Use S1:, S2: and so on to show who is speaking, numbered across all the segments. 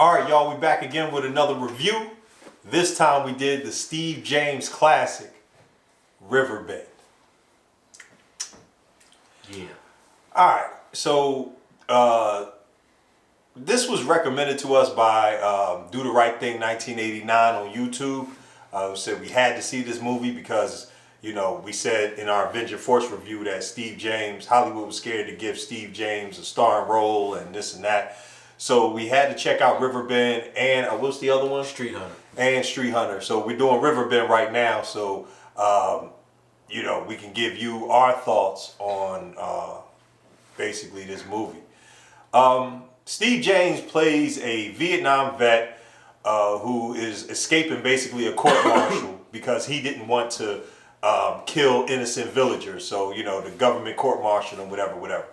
S1: All right, y'all, we back again with another review. This time we did the Steve James classic, Riverbend.
S2: Yeah.
S1: All right, so this was recommended to us by Do the Right Thing 1989 on YouTube. Said we had to see this movie because, you know, we said in our Avenger Force review that Steve James, Hollywood was scared to give Steve James a starring role and this and that. So we had to check out Riverbend and what's the other one?
S2: Street Hunter.
S1: And Street Hunter. So we're doing Riverbend right now. So, you know, we can give you our thoughts on basically this movie. Steve James plays a Vietnam vet who is escaping basically a court martial because he didn't want to kill innocent villagers. So, you know, the government court martialed him, whatever.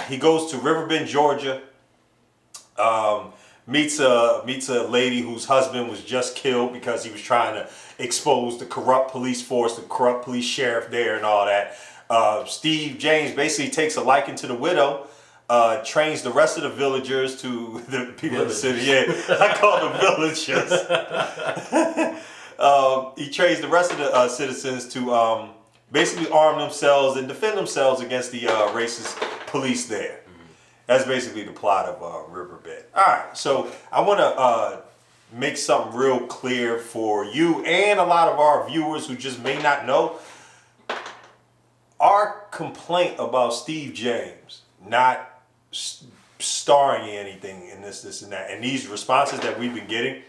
S1: He goes to Riverbend, Georgia. Meets a lady whose husband was just killed because he was trying to expose the corrupt police force, the corrupt police sheriff there and all that. Steve James basically takes a liking to the widow, trains the rest of the villagers to the people in the city. Yeah, I call them villagers. He trains the rest of the citizens to basically arm themselves and defend themselves against the racist police there. That's basically the plot of Riverbend. All right, so I want to make something real clear for you and a lot of our viewers who just may not know. Our complaint about Steve James not starring in anything in this, and that, and these responses that we've been getting,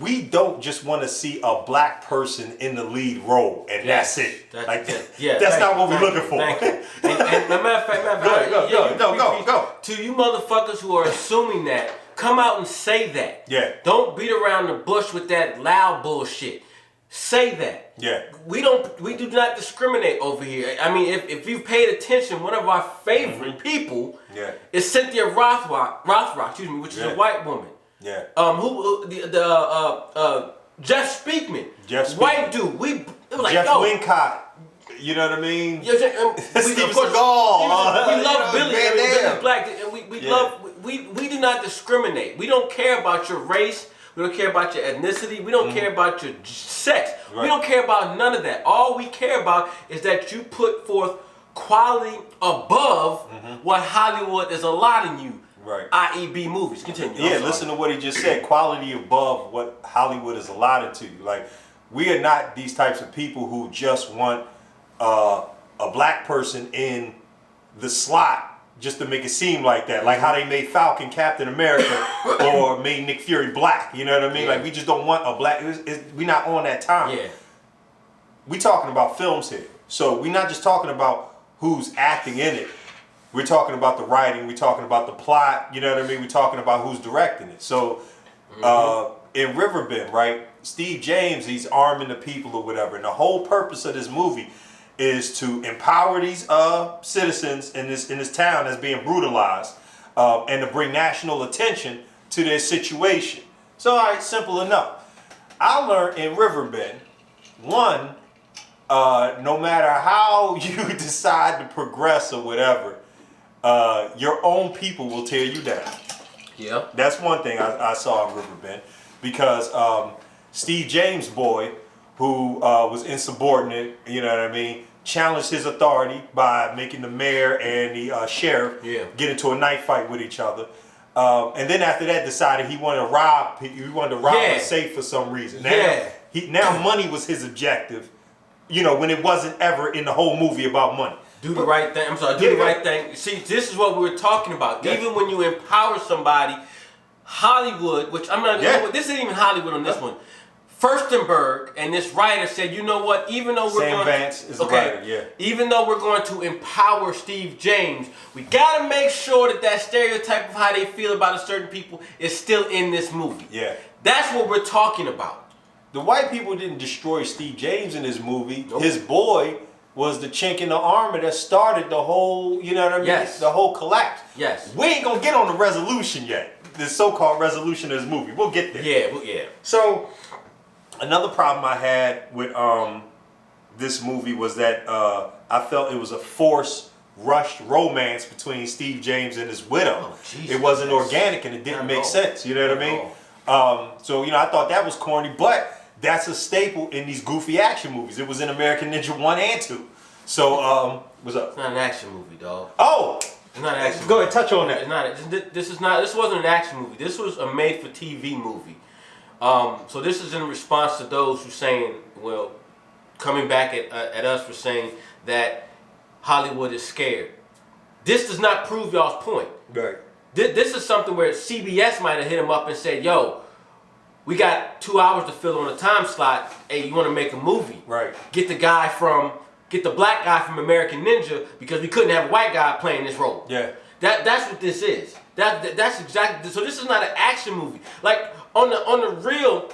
S1: we don't just want to see a black person in the lead role, and that's it. That's not what we're looking for.
S2: Thank you. And matter of fact,
S1: go.
S2: To you motherfuckers who are assuming that, come out and say that.
S1: Yeah.
S2: Don't beat around the bush with that loud bullshit. Say that.
S1: Yeah.
S2: We do not discriminate over here. I mean, if you've paid attention, one of our favorite people is Cynthia Rothrock, which is a white woman.
S1: Yeah.
S2: Jeff Speakman.
S1: It
S2: White dude.
S1: was like, Jeff Wincott. You know what I mean?
S2: Yeah,
S1: Steve Seagal.
S2: We love Billy. Billy's black, and we love. We do not discriminate. We don't care about your race. We don't care about your ethnicity. We don't care about your sex. Right. We don't care about none of that. All we care about is that you put forth quality above what Hollywood is allotting you.
S1: Right.
S2: I.e. B movies. Continue.
S1: Yeah, listen to what he just said. Quality above what Hollywood is allotted to you. Like, we are not these types of people who just want a black person in the slot just to make it seem like that. Like how they made Falcon Captain America or made Nick Fury black. You know what I mean? Yeah. Like, we just don't want a black... we're not on that time.
S2: Yeah.
S1: We talking about films here. So we're not just talking about who's acting in it. We're talking about the writing. We're talking about the plot. You know what I mean? We're talking about who's directing it. So in Riverbend, right, Steve James, he's arming the people or whatever. And the whole purpose of this movie is to empower these citizens in this town that's being brutalized and to bring national attention to their situation. So, all right, simple enough. I learned in Riverbend, one, no matter how you decide to progress or whatever, your own people will tear you down.
S2: Yeah.
S1: That's one thing I saw in Riverbend because Steve James' boy, who was insubordinate, you know what I mean, challenged his authority by making the mayor and the sheriff get into a knife fight with each other. And then after that decided he wanted to rob a safe for some reason. Now money was his objective, you know, when it wasn't ever in the whole movie about money.
S2: Do the right thing. I'm sorry, do the right thing. See, this is what we were talking about. Yeah. Even when you empower somebody, Hollywood, which I'm not, this isn't even Hollywood on this one. Firstenberg and this writer said, you know what? Even though we're even though we're going to empower Steve James, we gotta make sure that stereotype of how they feel about a certain people is still in this movie.
S1: Yeah,
S2: that's what we're talking about.
S1: The white people didn't destroy Steve James in this movie. Nope. His boy was the chink in the armor that started the whole, you know what I mean?
S2: Yes.
S1: The whole collapse.
S2: Yes.
S1: We ain't gonna get on the resolution yet. The so-called resolution of this movie. We'll get there.
S2: Yeah.
S1: So, another problem I had with this movie was that I felt it was a forced rushed romance between Steve James and his widow.
S2: Oh, Jesus.
S1: It wasn't organic and it didn't make sense. You know what I mean? So I thought that was corny, but that's a staple in these goofy action movies. It was in American Ninja 1 and 2. So what's up?
S2: It's not an action movie, dog.
S1: Oh,
S2: it's not an action.
S1: Go ahead, touch on that.
S2: It's not. This wasn't an action movie. This was a made-for-TV movie. So this is in response to those who saying, well, coming back at us for saying that Hollywood is scared. This does not prove y'all's point.
S1: Right.
S2: This is something where CBS might have hit him up and said, yo, we got 2 hours to fill on a time slot. Hey, you want to make a movie?
S1: Right.
S2: Get the black guy from American Ninja because we couldn't have a white guy playing this role.
S1: Yeah.
S2: That's what this is. That's exactly. So this is not an action movie. Like on the real,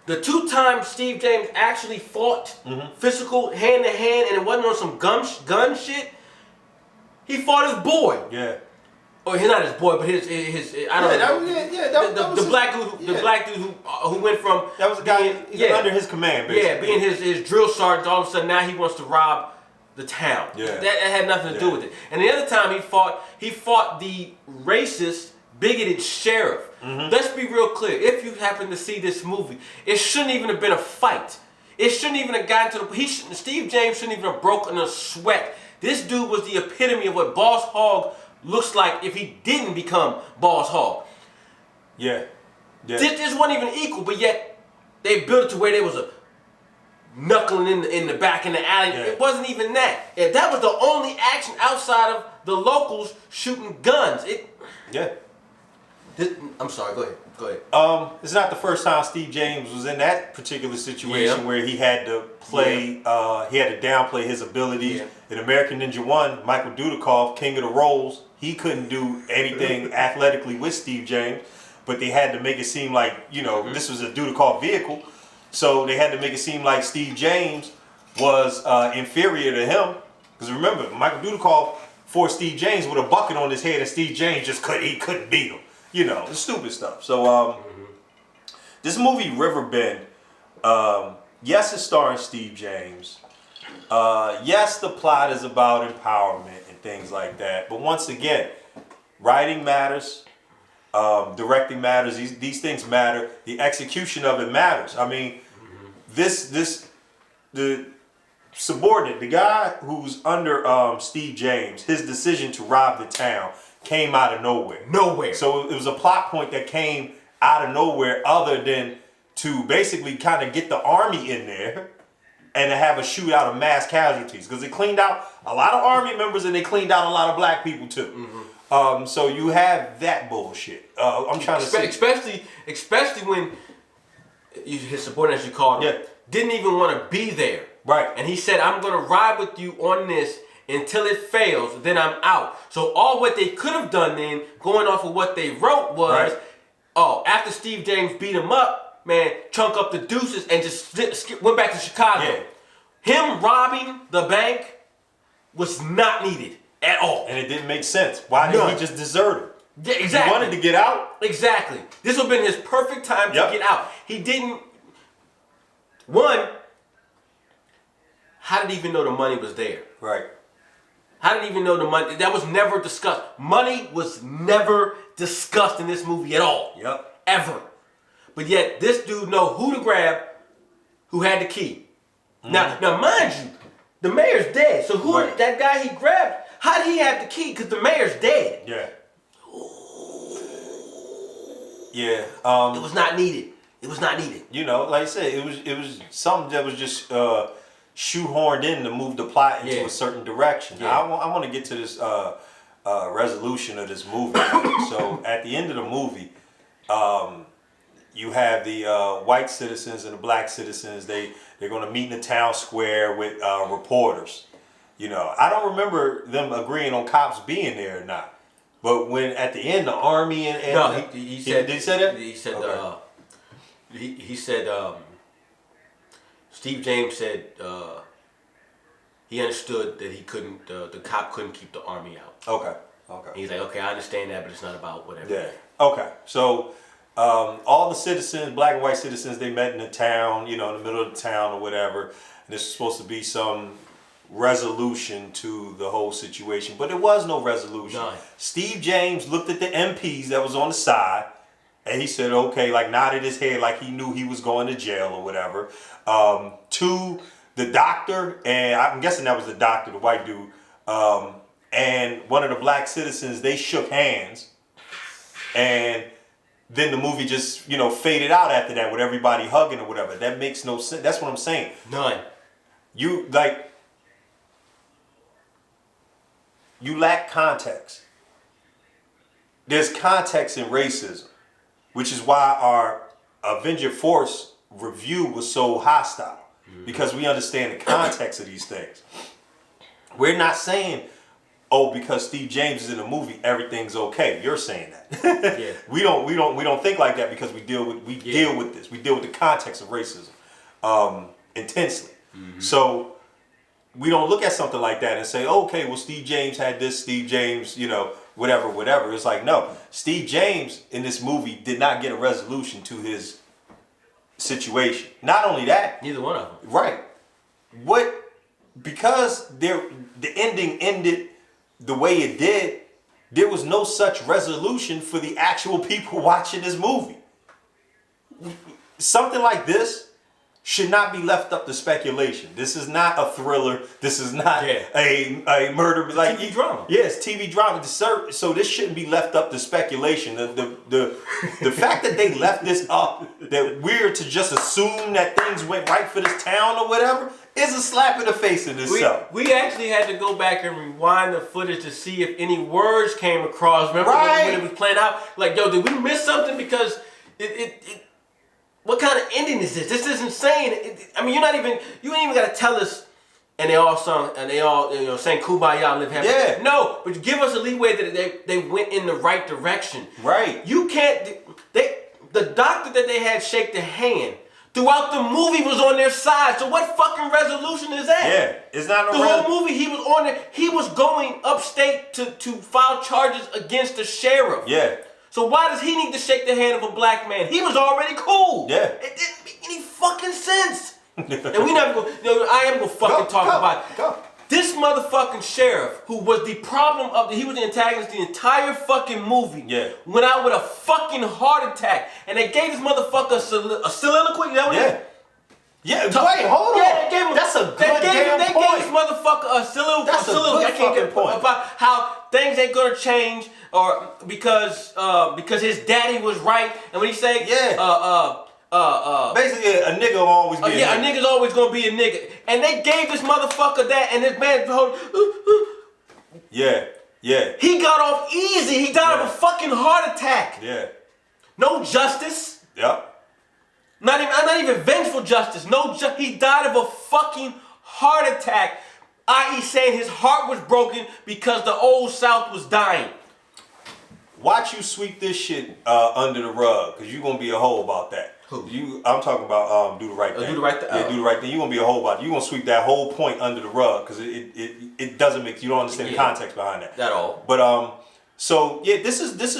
S2: the 2 times Steve James actually fought physical hand to hand, and it wasn't on some gun shit. He fought his boy.
S1: Yeah.
S2: Or he's not his boy, but his I don't know. The black dude who went from
S1: that was a guy under his command, basically.
S2: Yeah, being his drill sergeant. All of a sudden now he wants to rob the town.
S1: Yeah.
S2: That had nothing to do with it. And the other time he fought the racist, bigoted sheriff. Let's be real clear. If you happen to see this movie, it shouldn't even have been a fight. It shouldn't even have gotten to the. Steve James shouldn't even have broken a sweat. This dude was the epitome of what Boss Hogg looks like if he didn't become Boss Hogg.
S1: Yeah.
S2: This wasn't even equal, but yet they built it to where there was a knuckling in the back in the alley.
S1: Yeah.
S2: It wasn't even that. If that was the only action outside of the locals shooting guns, I'm sorry. Go ahead.
S1: It's not the first time Steve James was in that particular situation where he had to play. He had to downplay his abilities. In American Ninja 1, Michael Dudikoff, king of the rolls, he couldn't do anything athletically with Steve James, but they had to make it seem like this was a Dudikoff vehicle, so they had to make it seem like Steve James was inferior to him. Because remember, Michael Dudikoff fought Steve James with a bucket on his head, and Steve James couldn't beat him. The stupid stuff. So this movie Riverbend, yes, it's starring Steve James. Yes, the plot is about empowerment and things like that. But once again, writing matters, directing matters. These things matter. The execution of it matters. I mean, the subordinate, the guy who's under Steve James, his decision to rob the town came out of nowhere. So it was a plot point that came out of nowhere, other than to basically kind of get the army in there and to have a shootout of mass casualties, because they cleaned out a lot of army members and they cleaned out a lot of black people too. So you have that bullshit. I'm trying to see,
S2: especially when his subordinate, as you called him, didn't even want to be there.
S1: Right.
S2: And he said, "I'm going to ride with you on this until it fails, then I'm out." So all what they could have done then, going off of what they wrote, was, after Steve James beat him up, man, chunk up the deuces and just went back to Chicago. Him robbing the bank was not needed at all.
S1: And it didn't make sense. Why didn't he just desert him?
S2: Yeah, exactly.
S1: He wanted to get out?
S2: Exactly. This would have been his perfect time to get out. He didn't. One, how did he even know the money was there?
S1: Right.
S2: How did he even know the money? That was never discussed. Money was never discussed in this movie at all.
S1: Yep.
S2: Ever. But yet, this dude know who to grab, who had the key. Now, mind you, the mayor's dead. So that guy he grabbed, how did he have the key? Because the mayor's dead.
S1: Yeah. Yeah.
S2: It was not needed. It was not needed.
S1: Like I said, it was something that was just shoehorned in to move the plot into a certain direction.
S2: Yeah.
S1: I want to get to this resolution of this movie. So at the end of the movie, you have the white citizens and the black citizens. They're going to meet in the town square with reporters. I don't remember them agreeing on cops being there or not. But when at the end the army and
S2: no, he said,
S1: did he say that?
S2: He said
S1: okay.
S2: he said Steve James said he understood that he couldn't the cop couldn't keep the army out.
S1: Okay.
S2: And he's like, okay, I understand that, but it's not about whatever.
S1: Yeah. Okay. So all the citizens, black and white citizens, they met in the town, in the middle of the town or whatever. And this was supposed to be some resolution to the whole situation, but there was no resolution.
S2: None.
S1: Steve James looked at the MPs that was on the side, and he said, okay, like nodded his head like he knew he was going to jail or whatever. To the doctor, and I'm guessing that was the doctor, the white dude, and one of the black citizens, they shook hands, and then the movie just, faded out after that with everybody hugging or whatever. That makes no sense. That's what I'm saying.
S2: None.
S1: You lack context. There's context in racism, which is why our Avenger Force review was so hostile, because we understand the context of these things. We're not saying, oh, because Steve James is in the movie, everything's okay. You're saying that.
S2: Yeah.
S1: We don't think like that, because we deal with this. We deal with the context of racism intensely. So we don't look at something like that and say, oh, okay, well, Steve James had this, Steve James, whatever. It's like, no, Steve James in this movie did not get a resolution to his situation. Not only that,
S2: Neither one of them.
S1: right? Because the ending ended the way it did, there was no such resolution for the actual people watching this movie. Something like this should not be left up to speculation. This is not a thriller. This is not a murder. Like
S2: TV drama.
S1: Yes, TV drama. So this shouldn't be left up to speculation. The fact that they left this up, that we're to just assume that things went right for this town or whatever, is a slap in the face in itself.
S2: We actually had to go back and rewind the footage to see if any words came across. Remember when it was playing out? Like, yo, did we miss something? Because it what kind of ending is this? This isn't saying. You ain't even got to tell us. And they all sung, and they all sang "Kumbaya" and live happy.
S1: Yeah.
S2: No, but give us a leeway that they went in the right direction.
S1: Right.
S2: You can't. The doctor that they had shake the hand throughout the movie was on their side. So what fucking resolution is that?
S1: Yeah, it's not
S2: the whole movie. He was on there. He was going upstate to file charges against the sheriff.
S1: Yeah.
S2: So why does he need to shake the hand of a black man? He was already cool.
S1: Yeah.
S2: It didn't make any fucking sense. And we never go. I am gonna fucking talk about it. This motherfucking sheriff, who was the problem he was the antagonist the entire fucking movie.
S1: Yeah.
S2: Went out with a fucking heart attack, and they gave this motherfucker a soliloquy.
S1: Yeah, wait, hold on.
S2: Yeah, they gave him.
S1: That's a good
S2: They gave this
S1: point.
S2: motherfucker a soliloquy.
S1: That's a good fucking point.
S2: About how things ain't gonna change, or because his daddy was right, and when he say
S1: basically a nigga will always be a nigga.
S2: A nigga's always gonna be a nigga, and they gave this motherfucker that, and this man
S1: Yeah.
S2: He got off easy. He died of a fucking heart attack.
S1: Yeah.
S2: No justice.
S1: Yep.
S2: Not even vengeful justice. He died of a fucking heart attack, i.e. saying his heart was broken because the old South was dying.
S1: Watch you sweep this shit under the rug, because you're going to be a hoe about that.
S2: Who?
S1: I'm talking about do the right thing.
S2: Do the right thing.
S1: Yeah, do the right thing. You're going to be a hoe about it. You're going to sweep that whole point under the rug, because it doesn't make, you don't understand the context behind that.
S2: At all.
S1: But so yeah, this is this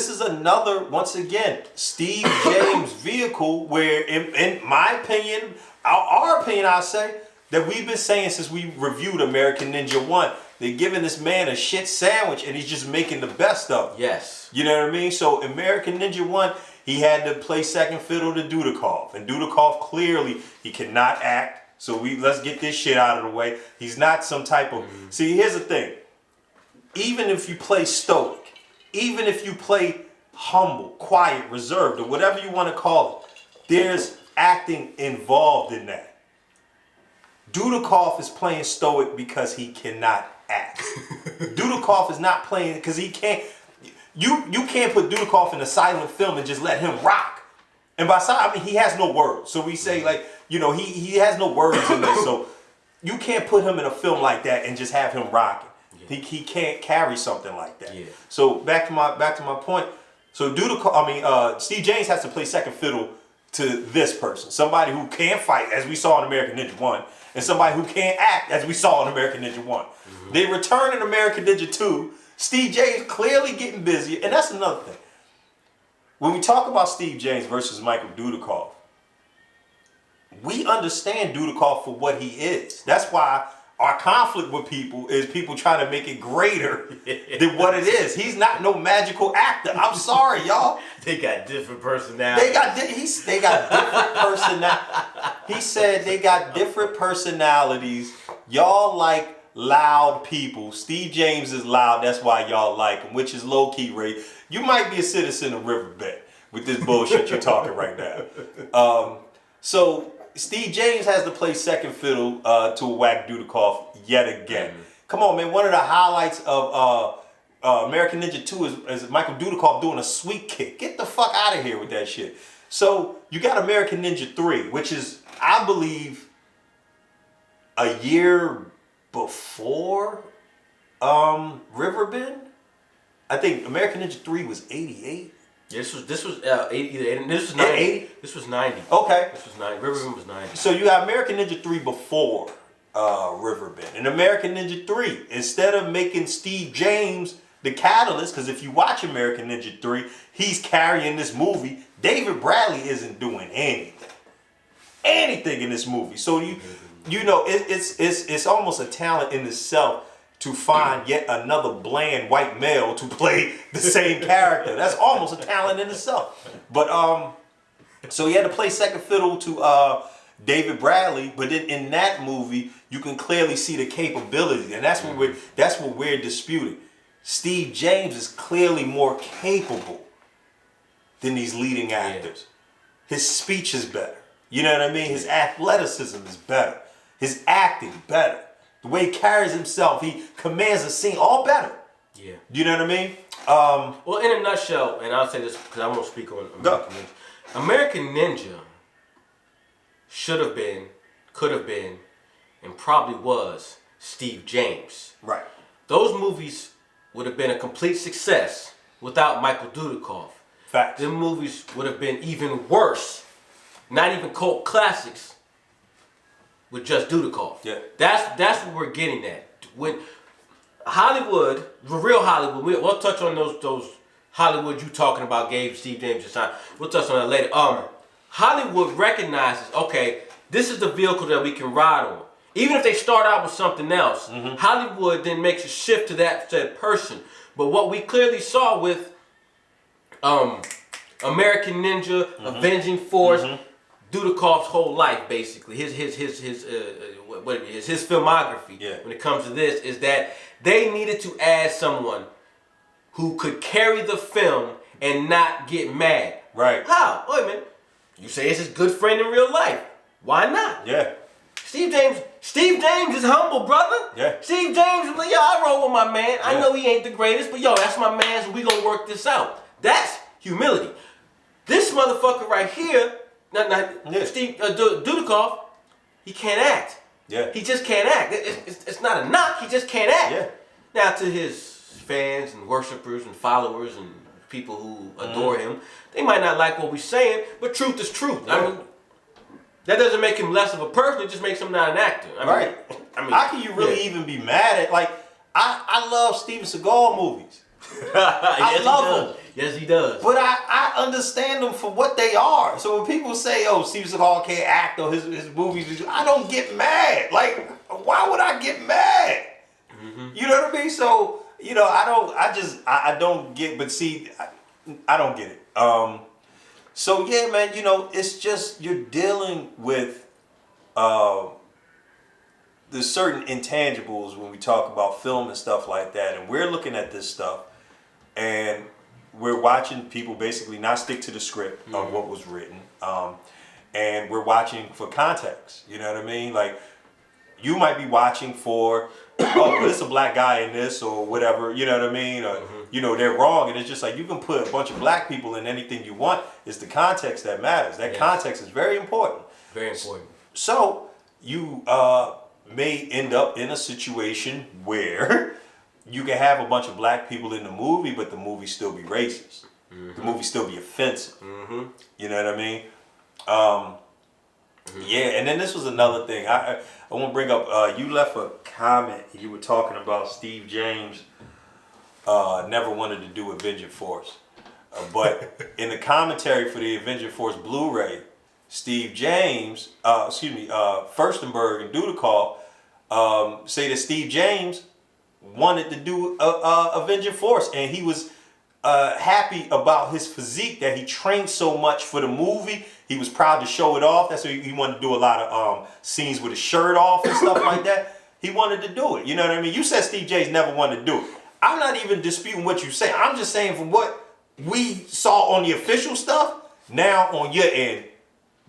S1: is another, once again, Steve James vehicle where, in my opinion, our opinion, I'll say, that we've been saying since we reviewed American Ninja 1, they're giving this man a shit sandwich and he's just making the best of it.
S2: Yes.
S1: You know what I mean? So American Ninja 1, he had to play second fiddle to Dudikoff. And Dudikoff, clearly, he cannot act. So let's get this shit out of the way. He's not some type of... See, here's the thing. Even if you play stoic, even if you play humble, quiet, reserved, or whatever you want to call it, there's acting involved in that. Dudikoff is playing stoic because he cannot act. Dudikoff is not playing because he can't. You can't put Dudikoff in a silent film and just let him rock. And by silent, he has no words. So we say he has no words in this. So you can't put him in a film like that and just have him rocking. Yeah. He can't carry something like that. Yeah. So back to my point. So Steve James has to play second fiddle to this person, somebody who can't fight, as we saw in American Ninja 1, and somebody who can't act, as we saw in American Ninja 1. Mm-hmm. They return in American Ninja 2. Steve James clearly getting busy, and that's another thing. When we talk about Steve James versus Michael Dudikoff, we understand Dudikoff for what he is. That's why our conflict with people is people trying to make it greater than what it is. He's not no magical actor. I'm sorry, y'all.
S2: They got different personalities.
S1: They got different personalities. He said they got different personalities. Y'all like loud people. Steve James is loud. That's why y'all like him, which is low key, Ray. You might be a citizen of Riverbend with this bullshit you're talking right now. So Steve James has to play second fiddle to whack Dudikoff yet again. Come on, man. One of the highlights of American Ninja 2 is Michael Dudikoff doing a sweep kick. Get the fuck out of here with that shit. So you got American Ninja 3, which is, I believe, a year before Riverbend. I think American Ninja 3 was 88.
S2: This was 80. This was 90.
S1: 80?
S2: This was 90.
S1: Okay.
S2: This was 90. Riverbend was 90.
S1: So you got American Ninja 3 before Riverbend. And American Ninja 3, instead of making Steve James the catalyst, because if you watch American Ninja 3, he's carrying this movie. David Bradley isn't doing anything in this movie. So you know it's almost a talent in itself to find yet another bland white male to play the same character. That's almost a talent in itself. But so he had to play second fiddle to David Bradley, but then in that movie you can clearly see the capability, and that's what we're disputing. Steve James is clearly more capable than these leading actors. Yeah. His speech is better. You know what I mean? His athleticism is better. His acting better. The way he carries himself, he commands a scene, all better. Yeah. You know what I mean?
S2: Well, in a nutshell, and I'll say this because I won't speak on American Ninja. American Ninja should have been, could have been, and probably was Steve James.
S1: Right.
S2: Those movies would have been a complete success without Michael Dudikoff.
S1: Facts.
S2: Them movies would have been even worse, not even cult classics, with just Dudikoff. Yeah. That's what we're getting at. When Hollywood, the real Hollywood, we'll touch on those Hollywood you talking about gave Steve James his time. We'll touch on that later. Hollywood recognizes, okay, this is the vehicle that we can ride on. Even if they start out with something else, Hollywood then makes a shift to that said person. But what we clearly saw with American Ninja, Avenging Force, Dudikoff's whole life, basically, his filmography, when it comes to this, is that they needed to add someone who could carry the film and not get mad.
S1: Right.
S2: How? Wait a minute. You say it's his good friend in real life. Why not?
S1: Yeah.
S2: Steve James is humble, brother. Yeah. Steve James is like, yo, I roll with my man. I know he ain't the greatest, but yo, that's my man, so we gonna work this out. That's humility. This motherfucker right here, Steve Dudikoff, he can't act. Yeah. He just can't act. It's not a knock. He just can't act. Yeah. Now to his fans and worshipers and followers and people who adore him, they might not like what we're saying, but truth is truth. Yeah. I mean, that doesn't make him less of a person. It just makes him not an actor.
S1: I mean, how can you really even be mad at? Like, I love Steven Seagal movies. I love them.
S2: Yes, he does.
S1: But I understand them for what they are. So when people say, "Oh, Steven Seagal can't act," or his movies, I don't get mad. Like, why would I get mad? You know what I mean? So I don't get. But see, I don't get it. So yeah, man, it's just you're dealing with there's certain intangibles when we talk about film and stuff like that, and we're looking at this stuff, and we're watching people basically not stick to the script of what was written, and we're watching for context. You know what I mean? Like, you might be watching for, oh, there's a black guy in this or whatever, you know what I mean? Or, they're wrong. And it's just like, you can put a bunch of black people in anything you want. It's the context that matters. That context is very important.
S2: Very important.
S1: So you may end up in a situation where you can have a bunch of black people in the movie, but the movie still be racist. The movie still be offensive. You know what I mean? Yeah, and then this was another thing. I want to bring up, you left a comment. You were talking about Steve James never wanted to do Avenging Force. But in the commentary for the Avenging Force Blu-ray, Steve James, Firstenberg and Dudikoff say that Steve James wanted to do Avenging Force, and he was happy about his physique, that he trained so much for the movie. He was proud to show it off. That's why he wanted to do a lot of scenes with his shirt off and stuff like that. He wanted to do it. You know what I mean? You said Steve James never wanted to do it. I'm not even disputing what you say. I'm just saying from what we saw on the official stuff, now on your end,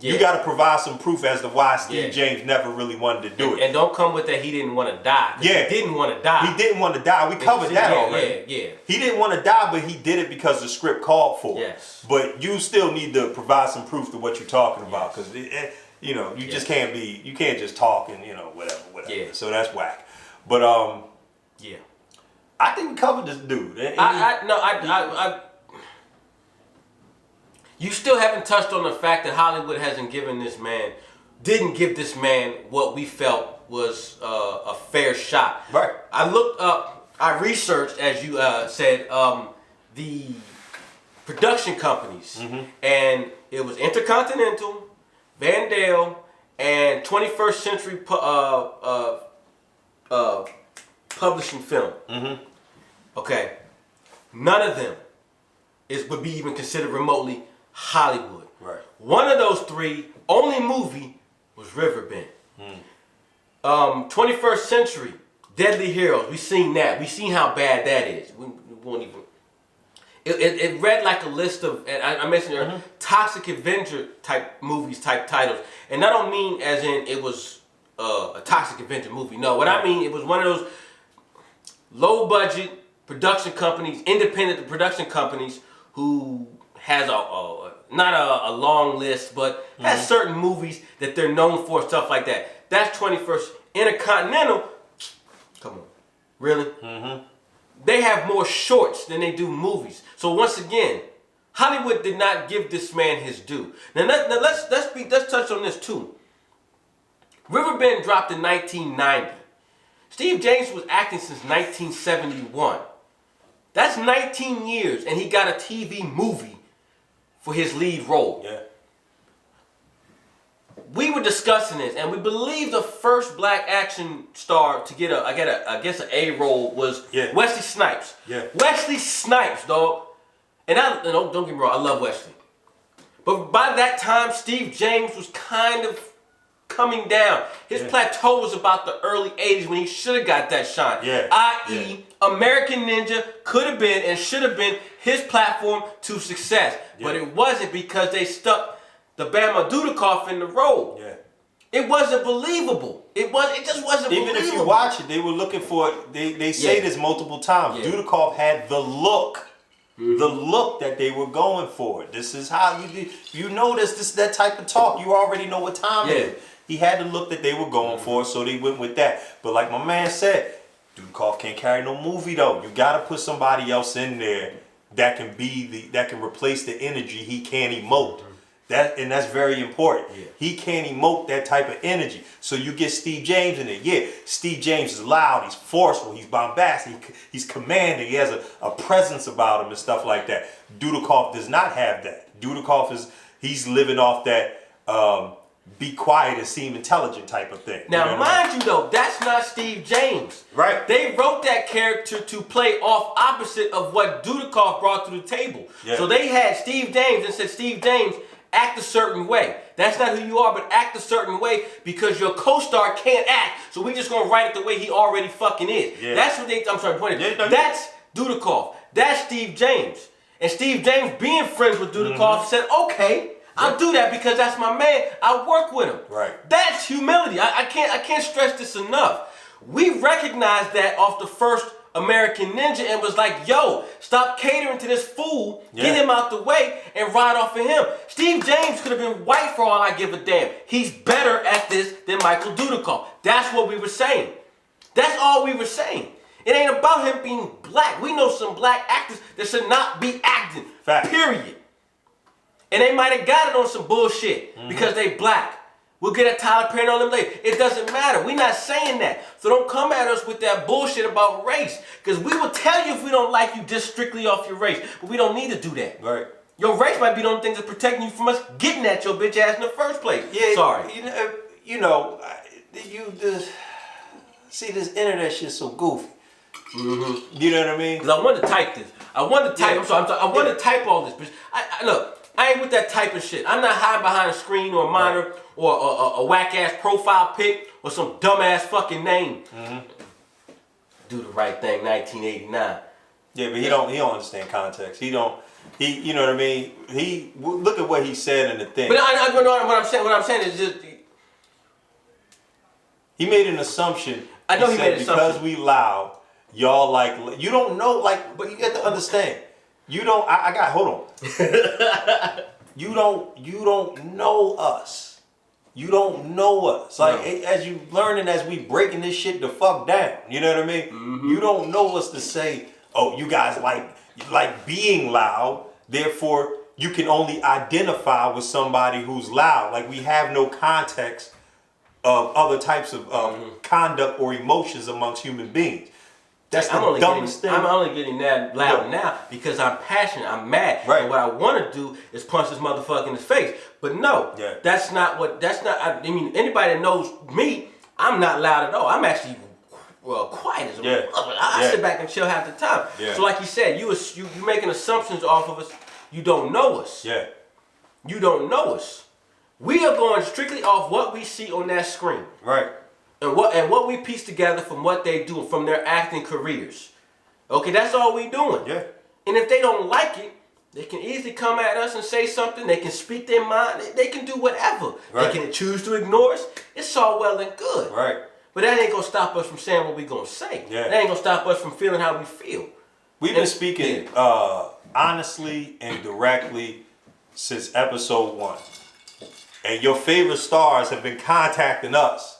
S1: you got to provide some proof as to why Steve James never really wanted to do it.
S2: And don't come with that he didn't want to die.
S1: Yeah.
S2: He didn't want to die.
S1: He didn't want to die. We covered that already.
S2: Yeah.
S1: He didn't want to die, but he did it because the script called for it.
S2: Yes.
S1: But you still need to provide some proof to what you're talking about, because you just can't be, you can't just talk and whatever.
S2: Yeah.
S1: So that's whack. But
S2: yeah,
S1: I think we covered this dude.
S2: You still haven't touched on the fact that Hollywood didn't give this man what we felt was a fair shot.
S1: Right.
S2: I researched, as you said, the production companies, and it was Intercontinental, Vandale, and 21st Century Publishing Film. Okay, none of them would be even considered remotely Hollywood.
S1: Right.
S2: One of those three, only movie, was Riverbend. 21st Century, Deadly Heroes. We seen that. We seen how bad that is. We won't even. It read like a list of, and I mentioned earlier, Toxic Avenger type movies, type titles. And I don't mean as in it was a Toxic Avenger movie. No, what I mean, it was one of those low budget production companies, independent production companies, who has not a long list, but has certain movies that they're known for, stuff like that. That's 21st. Intercontinental, come on, really? They have more shorts than they do movies. So once again, Hollywood did not give this man his due. Now let's touch on this too. Riverbend dropped in 1990. Steve James was acting since 1971. That's 19 years, and he got a TV movie for his lead role.
S1: Yeah.
S2: We were discussing this, and we believe the first black action star to get an A role was Wesley Snipes.
S1: Yeah.
S2: Wesley Snipes, dog. And don't get me wrong, I love Wesley. But by that time, Steve James was kind of coming down. His plateau was about the early 80s when he should have got that shine. I.e., American Ninja could have been and should have been his platform to success. But it wasn't, because they stuck the Bama Dudikoff in the role. It wasn't believable. It just wasn't believable.
S1: Even if you watch it, they were looking for it. They say this multiple times. Dudikoff had the look. The look that they were going for. This is how you know this is that type of talk. You already know what time it is. He had the look that they were going for, so they went with that. But like my man said, Dudikoff can't carry no movie though. You gotta put somebody else in there that can replace the energy he can't emote. And that's very important. He can't emote that type of energy. So you get Steve James in there. Steve James is loud, he's forceful, he's bombastic, he's commanding, he has a presence about him and stuff like that. Dudikoff does not have that. Dudikoff he's living off that be quiet and seem intelligent type of thing.
S2: Now, mind you though, that's not Steve James.
S1: Right.
S2: They wrote that character to play off opposite of what Dudikoff brought to the table. So they had Steve James and said, Steve James, act a certain way. That's not who you are, but act a certain way because your co-star can't act. So we just gonna write it the way he already fucking is. That's what that's Dudikoff. That's Steve James. And Steve James, being friends with Dudikoff, said, okay, I'll do that because that's my man. I work with him.
S1: Right.
S2: That's humility. I can't stress this enough. We recognized that off the first American Ninja and was like, yo, stop catering to this fool, get him out the way, and ride off of him. Steve James could have been white for all I give a damn. He's better at this than Michael Dudikoff. That's what we were saying. That's all we were saying. It ain't about him being black. We know some black actors that should not be acting.
S1: Fact.
S2: Period. And they might have got it on some bullshit because they black. We'll get at Tyler Perry and all them later. It doesn't matter. We're not saying that. So don't come at us with that bullshit about race. Because we will tell you if we don't like you just strictly off your race. But we don't need to do that.
S1: Right.
S2: Your race might be the only thing that's protecting you from us getting at your bitch ass in the first place.
S1: Yeah,
S2: sorry.
S1: See, this internet shit's so goofy.
S2: Mm-hmm.
S1: You know what I mean?
S2: Because I wanted to type this. I wanted to type.
S1: Yeah.
S2: I'm sorry. I wanted to type all this, bitch. Look. I ain't with that type of shit. I'm not hiding behind a screen or a monitor or a whack ass profile pic or some dumb ass fucking name. Do the right thing, 1989.
S1: Yeah, but he don't understand context. You know what I mean? Look at what he said in the thing.
S2: But I know what I'm saying is just
S1: he made an assumption.
S2: I know he made an assumption.
S1: Because we loud, y'all like you don't know but you have to understand. You don't. Hold on. You don't know us. You don't know us. Like as you learning, as we breaking this shit the fuck down. You know what I mean? Mm-hmm. You don't know us to say, oh, you guys like being loud. Therefore, you can only identify with somebody who's loud. Like we have no context of other types of conduct or emotions amongst human beings. That's the dumbest thing.
S2: I'm only getting that loud now because I'm passionate. I'm mad.
S1: Right.
S2: And what I want to do is punch this motherfucker in his face. But no, that's not. I mean, anybody that knows me, I'm not loud at all. I'm actually quiet as a motherfucker. I sit back and chill half the time. Yeah. So like you said, you making assumptions off of us. You don't know us.
S1: Yeah.
S2: You don't know us. We are going strictly off what we see on that screen.
S1: Right.
S2: And what we piece together from what they do, from their acting careers. Okay, that's all we doing.
S1: Yeah.
S2: And if they don't like it, they can easily come at us and say something. They can speak their mind. They can do whatever. Right. They can choose to ignore us. It's all well and good.
S1: Right.
S2: But that ain't gonna stop us from saying what we gonna say. Yeah. That ain't gonna stop us from feeling how we feel.
S1: We've been speaking honestly and directly since episode 1. And your favorite stars have been contacting us,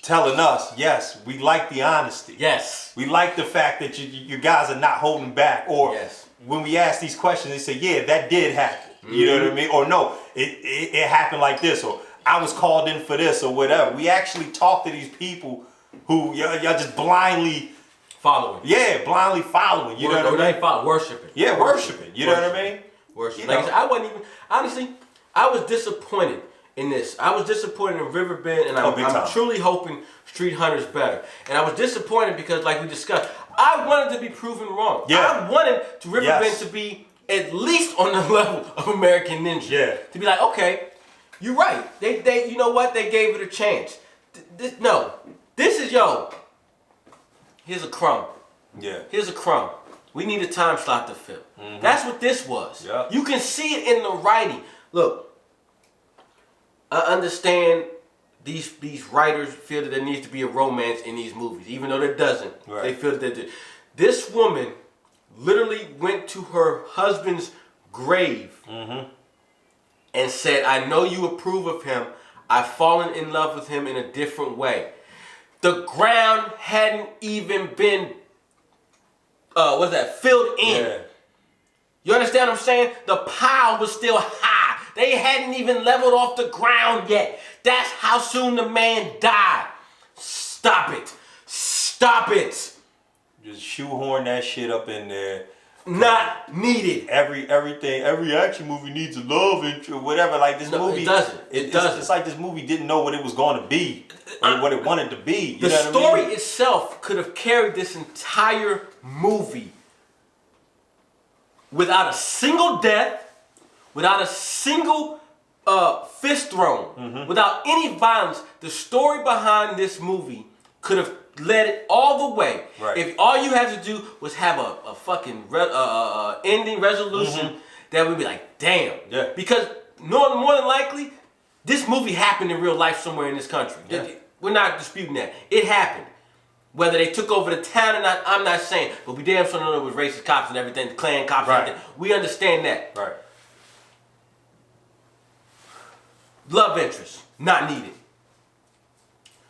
S1: telling us, yes, we like the honesty.
S2: Yes.
S1: We like the fact that you guys are not holding back. Or when we ask these questions, they say, yeah, that did happen. You know what I mean? Or no, it happened like this. Or I was called in for this or whatever. We actually talk to these people who y'all just blindly
S2: following.
S1: Yeah, blindly following. You know what I mean?
S2: Worshiping.
S1: Yeah, worshiping. You know what I mean?
S2: Worshiping. Like I said, I wasn't even, honestly, I was disappointed in this. I was disappointed in Riverbend, and I'm truly hoping Street Hunter's better. And I was disappointed because, like we discussed, I wanted to be proven wrong. Yeah. I wanted Riverbend to be at least on the level of American Ninja. Yeah. To be like, okay, you're right. They you know what? They gave it a chance. This is here's a crumb. Yeah. Here's a crumb. We need a time slot to fill. Mm-hmm. That's what this was. Yeah. You can see it in the writing. Look, I understand these writers feel that there needs to be a romance in these movies, even though there doesn't. Right. They feel that this woman literally went to her husband's grave and said, I know you approve of him. I've fallen in love with him in a different way. The ground hadn't even been, filled in. Yeah. You understand what I'm saying? The pile was still high. They hadn't even leveled off the ground yet. That's how soon the man died. Stop it. Stop it.
S1: Just shoehorn that shit up in there.
S2: Not needed.
S1: Every action movie needs a love intro, whatever. Like this movie,
S2: it doesn't.
S1: It's like this movie didn't know what it was going to be, or what it wanted to be.
S2: The story itself could have carried this entire movie without a single death, without a single fist thrown, without any violence. The story behind this movie could have led it all the way. Right. If all you had to do was have a fucking ending resolution, that would be like, damn. Yeah. Because more than likely, this movie happened in real life somewhere in this country. Yeah. We're not disputing that. It happened. Whether they took over the town or not, I'm not saying. But we damn sure know it was racist cops and everything, Klan cops and everything. We understand that. Right. Love interest, not needed.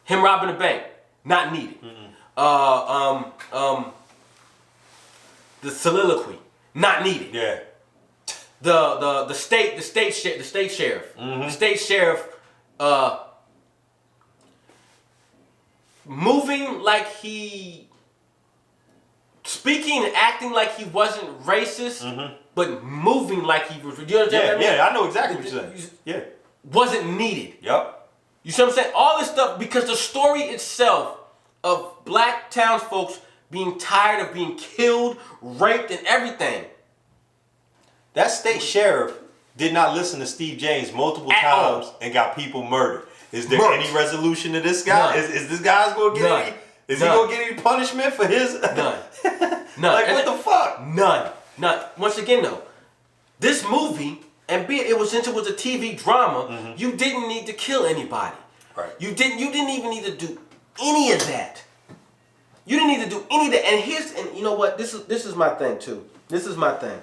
S2: Him robbing a bank, not needed. The soliloquy, not needed. Yeah. The state sheriff. The state sheriff moving like speaking and acting like he wasn't racist but moving like he was. You understand what I mean?
S1: Yeah, I know exactly what you're saying. Yeah.
S2: Wasn't needed.
S1: Yep.
S2: You see what I'm saying? All this stuff, because the story itself of black townsfolk being tired of being killed, raped, and everything.
S1: That state sheriff did not listen to Steve James multiple times and got people murdered. Is there any resolution to this guy? Is this guy's going to get any? Is he going to get any punishment for his?
S2: None.
S1: Like, what the fuck?
S2: None. Once again, though, this movie, and since it was a TV drama, you didn't need to kill anybody.
S1: Right.
S2: You didn't even need to do any of that. You didn't need to do any of that. And you know what? This is my thing too. This is my thing.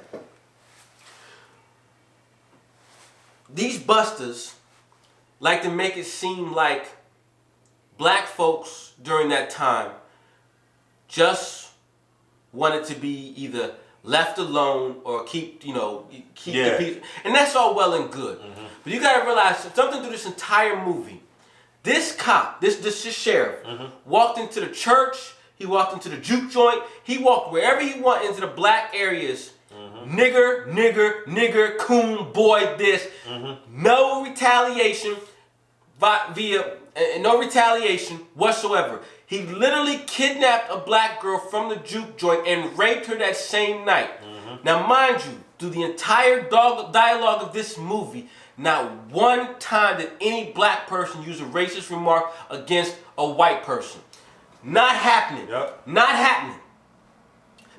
S2: These busters like to make it seem like black folks during that time just wanted to be either left alone or keep the peace. And that's all well and good. But you gotta realize something through this entire movie. This cop, this sheriff, walked into the church, he walked into the juke joint, he walked wherever he wanted into the black areas. Nigger, coon, boy, this. No retaliation no retaliation whatsoever. He literally kidnapped a black girl from the juke joint and raped her that same night. Now, mind you, through the entire dialogue of this movie, not one time did any black person use a racist remark against a white person. Not happening.
S1: Yep.
S2: Not happening.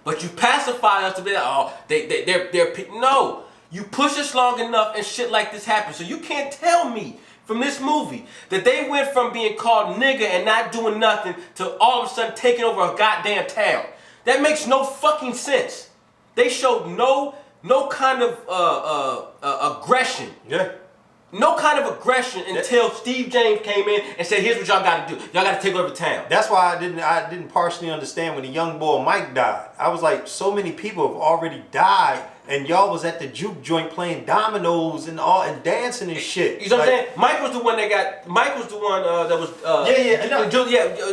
S2: But you pacify us to be like, oh, they're no. You push us long enough and shit like this happens. So you can't tell me from this movie that they went from being called nigger and not doing nothing to all of a sudden taking over a goddamn town. That makes no fucking sense. They showed no kind of aggression.
S1: Yeah.
S2: No kind of aggression until Steve James came in and said, "Here's what y'all got to do. Y'all got to take over town."
S1: That's why I didn't partially understand when the young boy Mike died. I was like, so many people have already died, and y'all was at the juke joint playing dominoes and dancing and shit.
S2: You know what I'm saying? Mike was the one that was.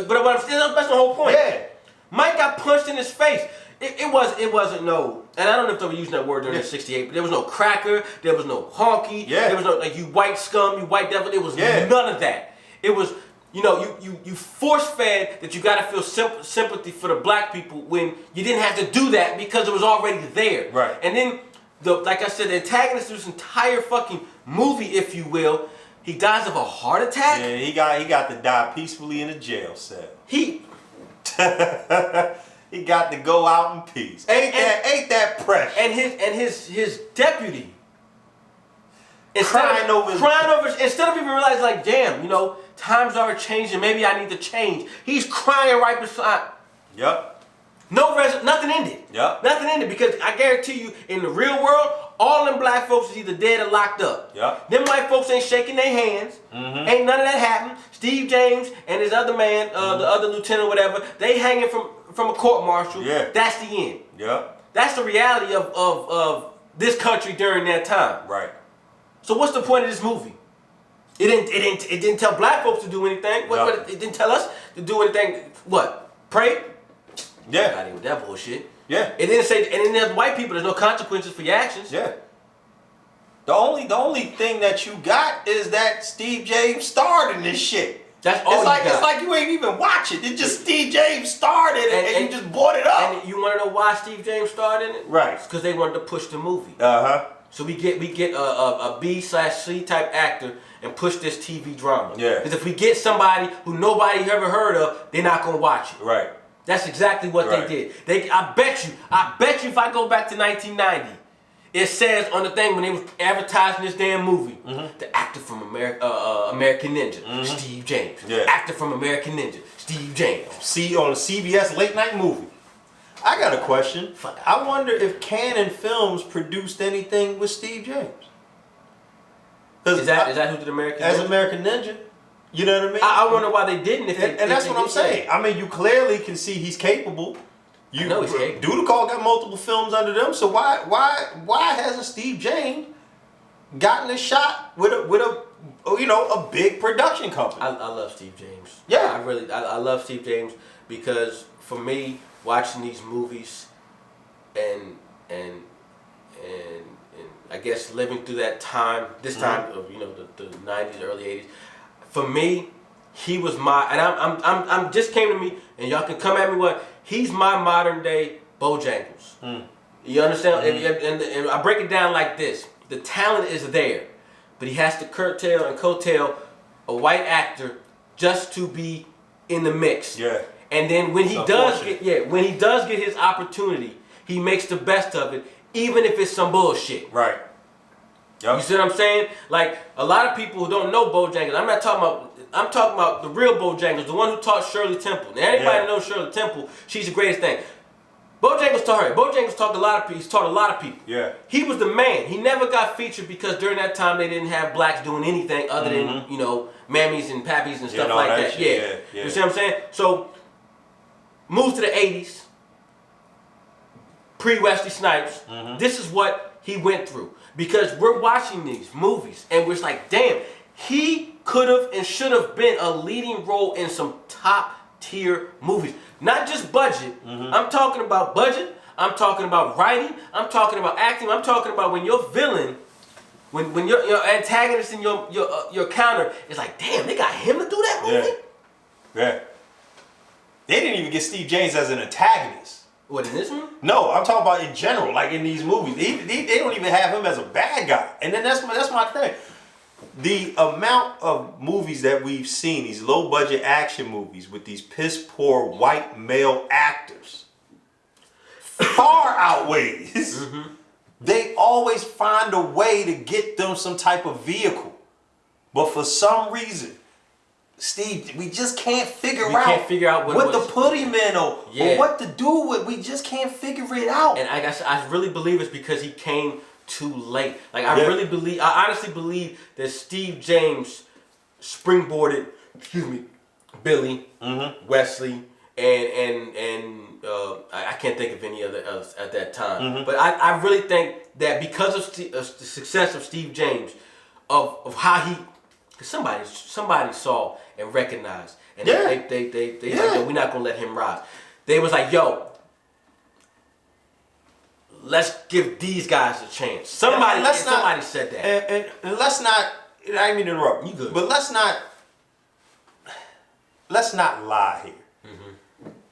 S2: But that's the whole point.
S1: Yeah.
S2: Mike got punched in his face. It wasn't no, and I don't know if they were using that word during the '68, but there was no cracker, there was no honky, there was no like you white scum, you white devil. There was none of that. It was, you force fed that you got to feel sympathy for the black people when you didn't have to do that because it was already there.
S1: Right.
S2: And then like I said, the antagonist of this entire fucking movie, if you will, he dies of a heart attack.
S1: Yeah, he got to die peacefully in a jail cell. He got to go out in peace. Ain't that precious?
S2: And his deputy
S1: crying over
S2: instead of even realizing like, damn, times are changing. Maybe I need to change. He's crying right beside.
S1: Yep.
S2: Nothing ended.
S1: Yep.
S2: Nothing ended because I guarantee you, in the real world, all them black folks is either dead or locked up.
S1: Yep.
S2: Them white folks ain't shaking their hands. Ain't none of that happened. Steve James and his other man, the other lieutenant or whatever, they hanging from a court martial.
S1: Yeah.
S2: That's the end.
S1: Yep.
S2: That's the reality of this country during that time.
S1: Right.
S2: So what's the point of this movie? It didn't tell black folks to do anything. It didn't tell us to do anything. What? Pray?
S1: Yeah.
S2: Not even that bullshit.
S1: Yeah.
S2: It didn't say, and then there's white people. There's no consequences for your actions.
S1: Yeah. The only thing that you got is that Steve James starred in this shit.
S2: That's all
S1: It's like you ain't even watch it. It's just Steve James starred in it and you just bought it up.
S2: And you want to know why Steve James starred in it?
S1: Right.
S2: It's because they wanted to push the movie.
S1: Uh-huh.
S2: So we get a B/C type actor and push this TV drama.
S1: Yeah.
S2: Because if we get somebody who nobody ever heard of, they're not gonna watch it.
S1: Right.
S2: That's exactly what they did. I bet you if I go back to 1990, it says on the thing when they was advertising this damn movie, the actor from American Ninja, Steve James.
S1: Yeah.
S2: Actor from American Ninja, Steve James.
S1: See on a CBS late night movie. I got a question. I wonder if Canon Films produced anything with Steve James.
S2: Is that who did American Ninja?
S1: As American Ninja. You know what I mean?
S2: I wonder why they didn't.
S1: And that's what I'm saying. I mean, you clearly can see he's capable.
S2: I know he's capable.
S1: Dudikoff got multiple films under them, so why hasn't Steve James gotten a shot with a big production company?
S2: I love Steve James.
S1: Yeah.
S2: I love Steve James because for me, watching these movies and and I guess living through that time, this time of the 90s, early 80s. For me, he was I'm just came to me, and y'all can come at me he's my modern day Bojangles. You understand? And I break it down like this: the talent is there, but he has to curtail and coattail a white actor just to be in the mix.
S1: Yeah.
S2: And then when he does get his opportunity, he makes the best of it, even if it's some bullshit.
S1: Right. Yep.
S2: You see what I'm saying? Like, a lot of people who don't know Bojangles, I'm talking about the real Bojangles, the one who taught Shirley Temple. Now, anybody knows Shirley Temple, she's the greatest thing. Bojangles taught her. Bojangles taught a lot of people.
S1: Yeah.
S2: He was the man. He never got featured because during that time they didn't have blacks doing anything other than, mammies and pappies and stuff like that. Yeah. You see what I'm saying? So, move to the 80s, pre-Wesley Snipes. This is what he went through. Because we're watching these movies and we're just like, damn, he could have and should have been a leading role in some top tier movies. Not just budget. I'm talking about budget. I'm talking about writing. I'm talking about acting. I'm talking about when your villain, when your antagonist and your counter is like, damn, they got him to do that movie?
S1: Yeah. They didn't even get Steve James as an antagonist.
S2: What, in this one?
S1: No, I'm talking about in general, like in these movies. They don't even have him as a bad guy. And then that's my thing. The amount of movies that we've seen, these low budget action movies with these piss poor white male actors, far outweighs. They always find a way to get them some type of vehicle. But for some reason, Steve, we just can't figure out what to put him in or what to do with. We just can't figure it out.
S2: And I really believe it's because he came too late. Like I honestly believe that Steve James springboarded, Billy, Wesley, and I can't think of any other else at that time. But I really think that because of the success of Steve James, of how he, because somebody saw and recognized, and they like, yo, we're not gonna let him rise. They was like, yo, let's give these guys a chance. Somebody said that.
S1: And let's not, I didn't mean to interrupt.
S2: You good.
S1: But let's not lie here.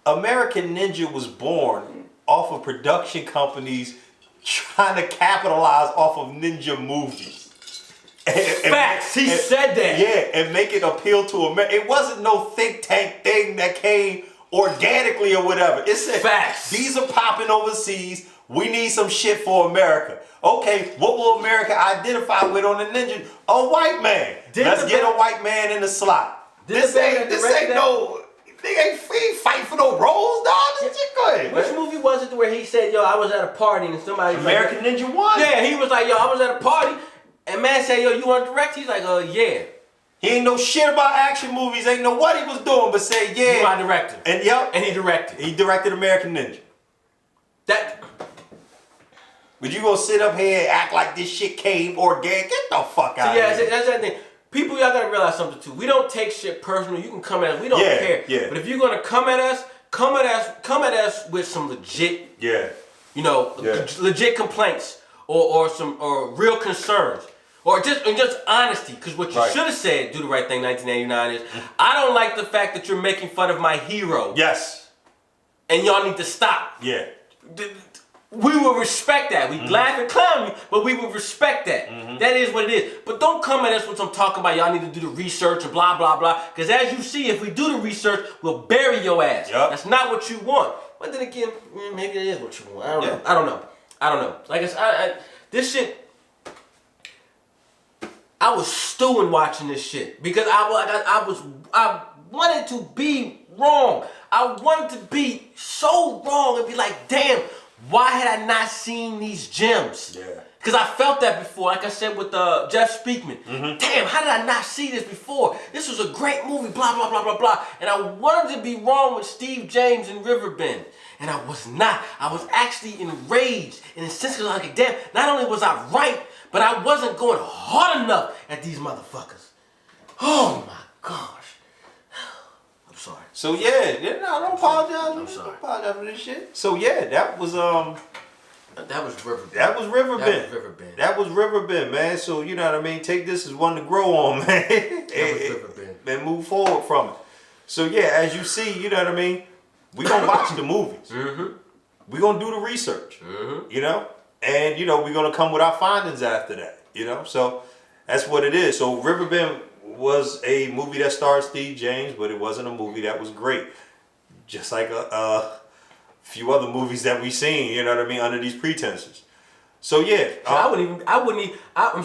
S1: American Ninja was born off of production companies trying to capitalize off of ninja movies.
S2: Facts. He said that.
S1: Yeah, and make it appeal to America. It wasn't no think tank thing that came organically or whatever. It said,
S2: facts.
S1: These are popping overseas. We need some shit for America. Okay, what will America identify with on the ninja? A white man. Let's get a white man in the slot. This ain't no. They ain't fighting for no roles, dog. Go ahead.
S2: Which movie was it where he said, yo, I was at a party and somebody...
S1: American Ninja 1?
S2: Yeah, he was like, yo, I was at a party and man said, yo, you want to direct? He's like, yeah.
S1: He ain't know shit about action movies, ain't know what he was doing, but say, yeah.
S2: You my director.
S1: And
S2: And he directed.
S1: He directed American Ninja. But you gonna sit up here and act like this shit came organic? Get the fuck out of here.
S2: That's that thing. People, y'all gotta realize something too. We don't take shit personal. You can come at us. We don't care.
S1: Yeah.
S2: But if you're gonna come at us with some legit, legit complaints or some real concerns. Or just honesty, because what you should have said, Do the Right Thing 1989 is, I don't like the fact that you're making fun of my hero.
S1: Yes.
S2: And y'all need to stop.
S1: Yeah.
S2: We will respect that. We laugh and clown you, but we will respect that. That is what it is. But don't come at us with some talking about y'all need to do the research and blah, blah, blah. Because as you see, if we do the research, we'll bury your ass.
S1: Yep.
S2: That's not what you want. But then again, maybe it is what you want. I don't know. Like I said, this shit... I was stewing watching this shit because I wanted to be wrong. I wanted to be so wrong and be like, damn, why had I not seen these gems?
S1: Yeah.
S2: Because I felt that before, like I said with Jeff Speakman. Damn, how did I not see this before? This was a great movie, blah, blah, blah, blah, blah. And I wanted to be wrong with Steve James and Riverbend. And I was not. I was actually enraged and incensed like, damn, not only was I right, but I wasn't going hard enough at these motherfuckers. Oh my gosh. I'm sorry.
S1: So yeah, no, don't apologize.
S2: I'm sorry.
S1: Don't apologize for this shit. So yeah, that was
S2: That was Riverbend.
S1: That was Riverbend, man. So you know what I mean. Take this as one to grow on, man. And move forward from it. So yeah, as you see, you know what I mean. We gonna watch the movies. We gonna do the research. You know, and you know we're gonna come with our findings after that. You know, so that's what it is. So Riverbend was a movie that starred Steve James, but it wasn't a movie that was great. Just like a few other movies that we've seen, you know what I mean, under these pretenses. So yeah,
S2: I'm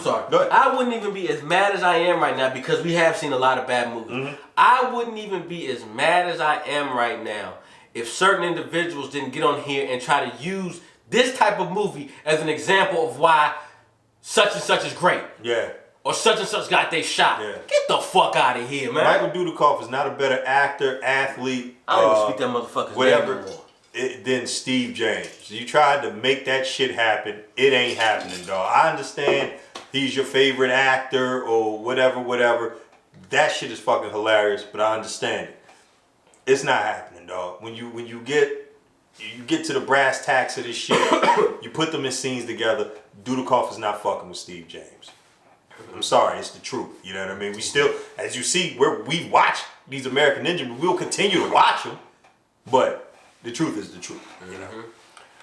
S2: sorry.
S1: Go ahead.
S2: I wouldn't even be as mad as I am right now because we have seen a lot of bad movies. I wouldn't even be as mad as I am right now if certain individuals didn't get on here and try to use this type of movie as an example of why such and such is great.
S1: Yeah.
S2: Or such and such got their shot.
S1: Yeah.
S2: Get the fuck out of here, man.
S1: Michael Dudikoff is not a better actor, athlete,
S2: I don't even speak that motherfucker's
S1: whatever,
S2: name anymore.
S1: Than Steve James. You tried to make that shit happen. It ain't happening, dog. I understand he's your favorite actor or whatever. That shit is fucking hilarious, but I understand it. It's not happening, dog. When you get to the brass tacks of this shit, you put them in scenes together. Dudikoff is not fucking with Steve James. I'm sorry, it's the truth. You know what I mean? We still, as you see, we watch these American Ninja, we'll continue to watch them, but the truth is the truth. You know.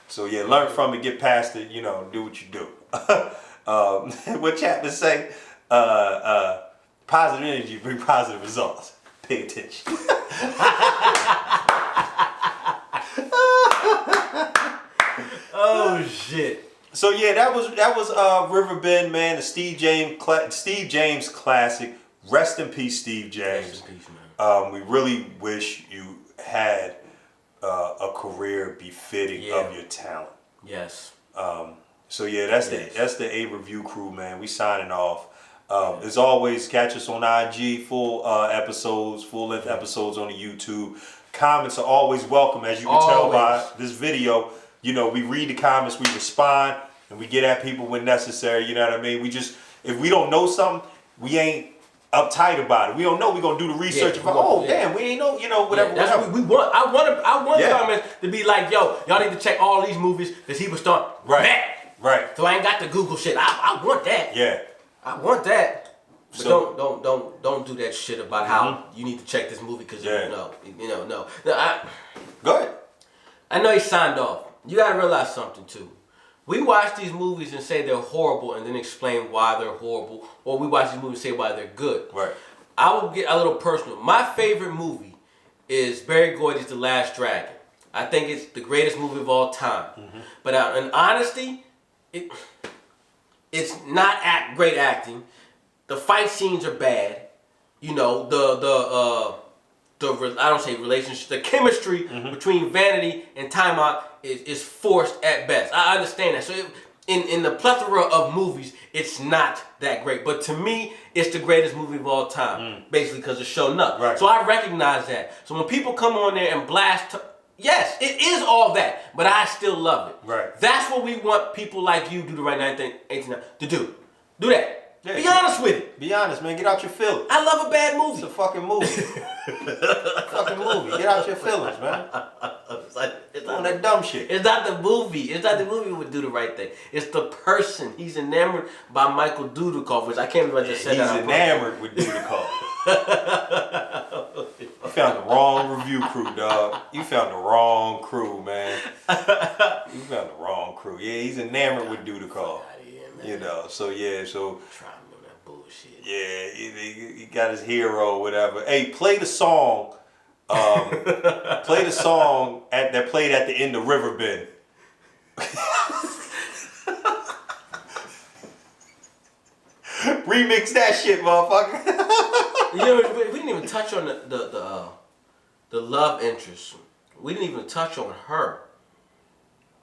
S1: So yeah, learn from it, get past it. You know, do what you do. What Chapman say? Positive energy bring positive results. Pay attention.
S2: Oh shit.
S1: So yeah, that was Riverbend, man. The Steve James classic. Rest in peace, Steve James.
S2: Rest in peace, man.
S1: We really wish you had a career befitting of your talent.
S2: Yes.
S1: So yeah, that's the A Review crew, man. We signing off. As always, catch us on IG, full length episodes on the YouTube. Comments are always welcome, as you can tell by this video. You know, we read the comments, we respond, and we get at people when necessary. You know what I mean? If we don't know something, we ain't uptight about it. We don't know. We gonna do the research. Damn, we ain't know. You know, whatever.
S2: Yeah, that's what we want. I want comments to be like, yo, y'all need to check all these movies because he was starting
S1: right.
S2: So I ain't got the Google shit. I want that.
S1: Yeah,
S2: I want that. But
S1: so,
S2: don't do that shit about how you need to check this movie because no.
S1: Go ahead.
S2: I know he signed off. You gotta realize something too. We watch these movies and say they're horrible and then explain why they're horrible, or we watch these movies and say why they're good.
S1: Right.
S2: I will get a little personal. My favorite movie is Barry Gordy's The Last Dragon. I think it's the greatest movie of all time. But in honesty, it's not great acting. The fight scenes are bad. You know, I don't say relationship, the chemistry between Vanity and Timeout is forced at best. I understand that. So in the plethora of movies, it's not that great. But to me, it's the greatest movie of all time, basically because it's shown up.
S1: Right.
S2: So I recognize that. So when people come on there and blast, yes, it is all that, but I still love it.
S1: Right.
S2: That's what we want people like you, do the right 1989, to do. Do that.
S1: Yeah,
S2: be honest with it.
S1: Be honest, man. Get out your feelings.
S2: I love a bad movie.
S1: It's a fucking movie. Fucking movie. Get out your feelings, man. It's doing that dumb shit.
S2: It's not the movie. It's not the movie would do the right thing. It's the person. He's enamored by Michael Dudikoff, which I can't believe I just said that.
S1: He's enamored with Dudikoff. You found the wrong review crew, dog. You found the wrong crew, man. You found the wrong crew. Yeah, he's enamored with Dudikoff. You know, so yeah, so.
S2: Bullshit.
S1: Yeah, he got his hero, whatever. Hey, play the song. Play the song that played at the end of Riverbend. Remix that shit, motherfucker.
S2: You know, we didn't even touch on the love interest. We didn't even touch on her.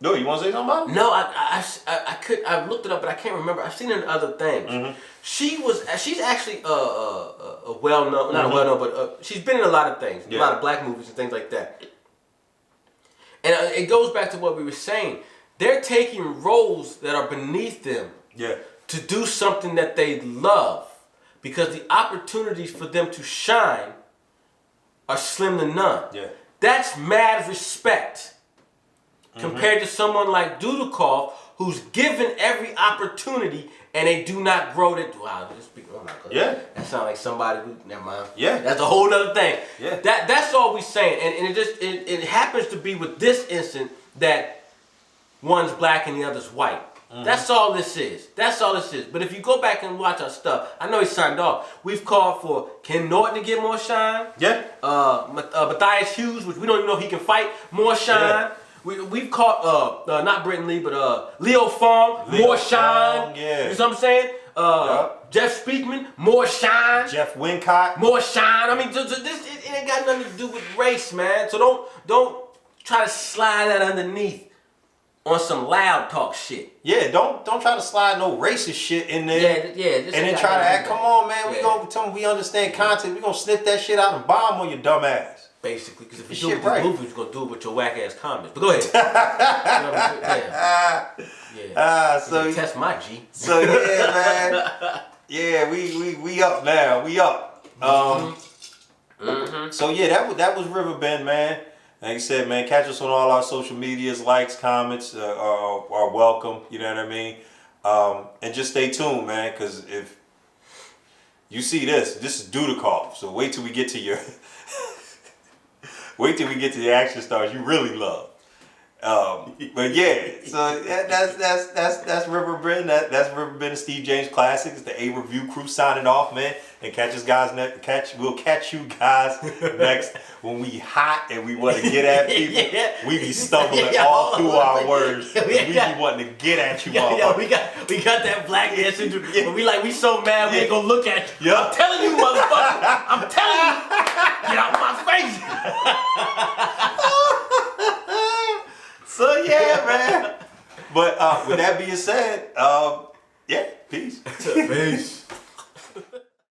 S1: No, you want to say something about it?
S2: No, I looked it up, but I can't remember. I've seen her in other things. She's actually a well-known, not a well-known, but she's been in a lot of things, a lot of black movies and things like that. And it goes back to what we were saying. They're taking roles that are beneath them to do something that they love, because the opportunities for them to shine are slim to none.
S1: Yeah.
S2: That's mad respect. compared to someone like Dudikoff, who's given every opportunity and they do not grow that. Wow, this speaking. Oh my God.
S1: Yeah.
S2: That sounds like somebody who. Never mind.
S1: Yeah.
S2: That's a whole other thing.
S1: Yeah.
S2: That's all we saying, and it happens to be with this instant that one's black and the other's white. That's all this is. That's all this is. But if you go back and watch our stuff, I know he signed off. We've called for Ken Norton to get more shine.
S1: Yeah.
S2: Matthias Hughes, which we don't even know if he can fight, more shine. Yeah. We've caught not Britton Lee, but Leo Fong, more shine.
S1: Fong, yeah.
S2: You know what I'm saying? Jeff Speakman, more shine.
S1: Jeff Wincott,
S2: more shine. I mean, it ain't got nothing to do with race, man. So don't try to slide that underneath on some loud talk shit.
S1: Yeah, don't try to slide no racist shit in there.
S2: Yeah.
S1: And then try to act. Come on, man. We gonna tell them we understand content. We gonna snip that shit out and bomb on your dumb ass.
S2: Basically, because if you do it with this movie, you're gonna do it with your whack ass comments. But go ahead. So test my G.
S1: So yeah, man. Yeah, we up now. We up. So yeah, that was Riverbend, man. Like I said, man, catch us on all our social medias. Likes, comments are welcome. You know what I mean? And just stay tuned, man, because if you see this is Dudikoff. So wait till we get to your action stars you really love. But yeah, so that's Riverbend. That's Riverbend and Steve James Classic. It's the A Review crew signing off, man. And we'll catch you guys next when we hot and we want to get at people. We be stumbling all through our words. We be wanting to get at you, motherfucker.
S2: We got that black ass syndrome. But we so mad we ain't gonna look at you. Yep. I'm telling you, motherfucker. I'm telling you. Get out my face.
S1: So yeah, man. But with that being said, yeah, peace.
S2: Peace.